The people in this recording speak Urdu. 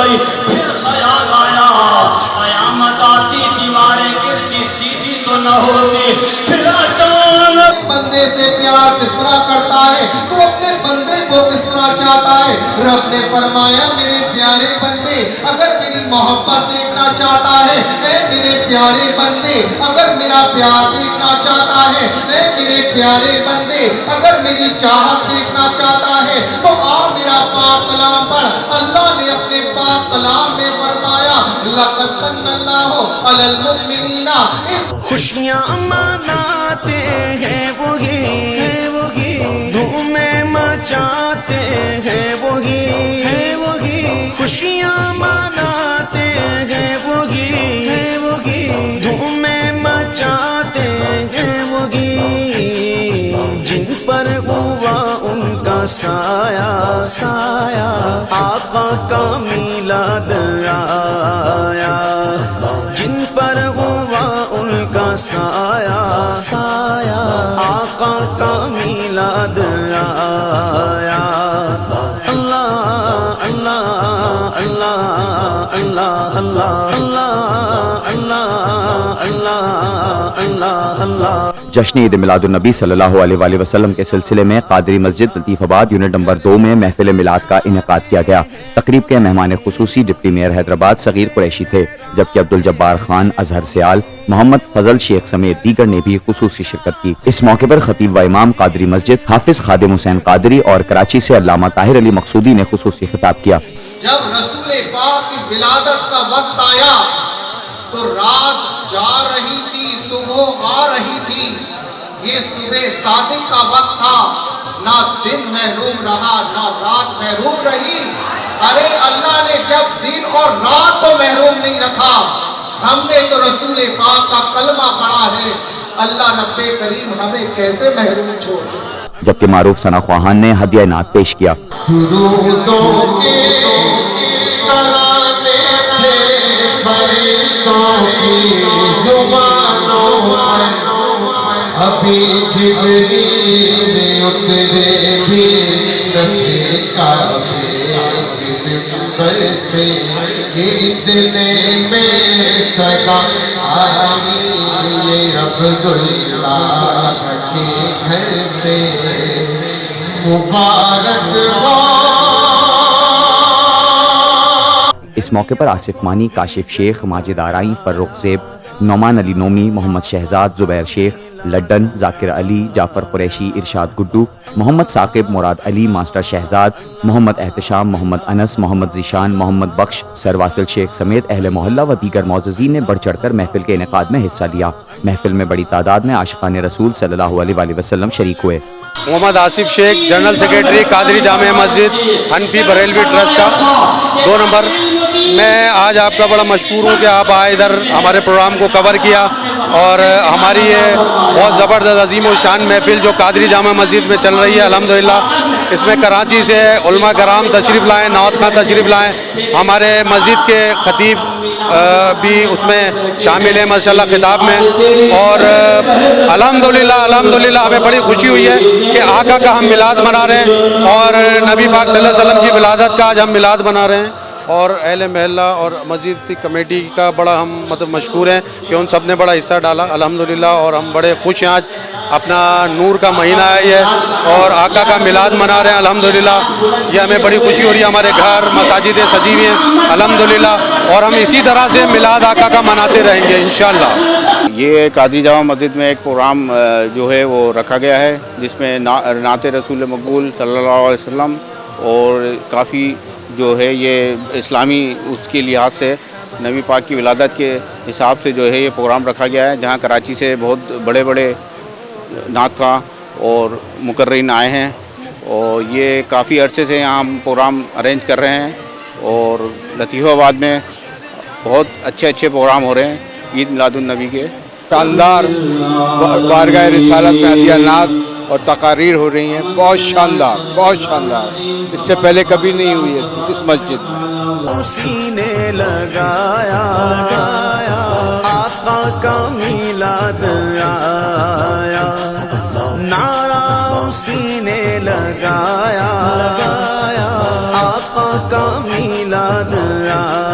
گئی. پھر خیال آیا قیامت آتی دیواریں گرتی سیدھی تو نہ ہوتی. پھر اچانک بندے سے پیار کس طرح کرتا ہے تو اپنے بندے کو کس طرح چاہتا ہے. رب نے فرمایا میرے پیارے بندے اگر میری محبت دیکھنا چاہتا ہے, اے میرے پیارے بندے اگر میرا پیار دیکھنا چاہتا ہے, اے میرے پیارے بندے اگر میری چاہت دیکھنا چاہتا ہے تو آ میرا پاک کلام پڑھ. اللہ نے اپنے پاک کلام میں فرمایا لقد من اللہ علی المؤمنین. خوشیاں مناتے ہیں وہی دھومیں مچاتے ہیں وہی خوشیاں مناتے ہیں وہی دھومیں مچاتے ہیں وہی جن پر ہوا ان کا سایہ آقا کا میلاد آیا. جن پر ہوا ان کا سایہ آقا کا میلاد آیا. اللہ اللہ اللہ اللہ اللہ اللہ اللہ اللہ اللہ. جشن عید میلاد النبی صلی اللہ علیہ وآلہ وسلم کے سلسلے میں قادری مسجد لطیف آباد یونٹ نمبر 2 میں محفل میلاد کا انعقاد کیا گیا. تقریب کے مہمان خصوصی ڈپٹی میئر حیدرآباد صغیر قریشی تھے, جبکہ عبدالجبار خان اظہر سیال, محمد فضل شیخ سمیت دیگر نے بھی خصوصی شرکت کی. اس موقع پر خطیب و امام قادری مسجد حافظ خادم حسین قادری اور کراچی سے علامہ طاہر علی مقصودی نے خصوصی خطاب کیا. جب رسول پاک کی ولادت کا وقت آیا تو رات جا رہی تھی, صبح آ رہی تھی. یہ صبح صادق کا وقت تھا, نہ دن محروم رہا نہ رات محروم رہی. ارے اللہ نے جب دن اور رات کو محروم نہیں رکھا, ہم نے تو رسول پاک کا کلمہ پڑھا ہے, اللہ رب کریم ہمیں کیسے محروم چھوڑ دے. جبکہ معروف ثنا خواہان نے ہدیہ نعت پیش کیا. درودوں کے ترانے تھے فرشتوں کی زبانوں پر, ابھی جبریل اترے بھی نبی کافے دل سے, اتنے میں صدا آئی یہ عبداللہ کے گھر سے. مبارک ہو. اس موقع پر آصف مانی, کاشف شیخ, ماجد آرائی, فرخ زیب, نعمان علی نومی, محمد شہزاد, زبیر شیخ, لڈن, ذاکر علی, جعفر قریشی, ارشاد گڈو, محمد ثاقب, مراد علی, ماسٹر شہزاد, محمد احتشام, محمد انس, محمد ذیشان, محمد بخش, سرواصل شیخ سمیت اہل محلہ و دیگر معززین نے بڑھ چڑھ کر محفل کے انعقاد میں حصہ لیا. محفل میں بڑی تعداد میں عاشقان رسول صلی اللہ علیہ وآلہ وسلم شریک ہوئے. محمد آصف شیخ, جنرل سیکریٹری قادری جامع مسجد حنفی بریلوی ٹرسٹ کا 2 نمبر. میں آج آپ کا بڑا مشکور ہوں کہ آپ آئے ادھر ہمارے پروگرام کو کور کیا, اور ہماری یہ بہت زبردست عظیم و شان محفل جو قادری جامع مسجد میں چل رہی ہے الحمدللہ, اس میں کراچی سے علماء کرام تشریف لائیں, نعت خواں تشریف لائیں, ہمارے مسجد کے خطیب بھی اس میں شامل ہیں ماشاءاللہ خطاب میں. اور الحمدللہ ہمیں بڑی خوشی ہوئی ہے کہ آقا کا ہم میلاد منا رہے ہیں, اور نبی پاک صلی اللہ علیہ وسلم کی ولادت کا آج ہم میلاد منا رہے ہیں. اور اہل محلہ اور مسجد کی کمیٹی کا بڑا ہم مشکور ہیں کہ ان سب نے بڑا حصہ ڈالا الحمدللہ, اور ہم بڑے خوش ہیں. آج اپنا نور کا مہینہ ہے یہ, اور آقا کا میلاد منا رہے ہیں الحمدللہ. یہ ہمیں بڑی خوشی ہو رہی ہے. ہمارے گھر مساجدیں سجی ہوئی ہیں الحمدللہ, اور ہم اسی طرح سے میلاد آقا کا مناتے رہیں گے انشاءاللہ. یہ قادری جامع مسجد میں ایک پروگرام جو ہے وہ رکھا گیا ہے, جس میں نعت رسول مقبول صلی اللہ علیہ وسلم, اور کافی جو ہے یہ اسلامی اس کے لحاظ سے نبی پاک کی ولادت کے حساب سے جو ہے یہ پروگرام رکھا گیا ہے, جہاں کراچی سے بہت بڑے بڑے نعت خواں اور مقررین آئے ہیں, اور یہ کافی عرصے سے یہاں ہم پروگرام ارینج کر رہے ہیں, اور لطیف آباد میں بہت اچھے پروگرام ہو رہے ہیں عید میلاد النبی کے. شاندار بارگاہ رسالت میں ہدیہ نعت اور تقاریر ہو رہی ہیں, بہت شاندار, اس سے پہلے کبھی نہیں ہوئی ہے اس مسجد میں. اسی نے لگایا آقا کا میلاد آیا, نعرہ اسی نے لگایا آقا کا میلاد آیا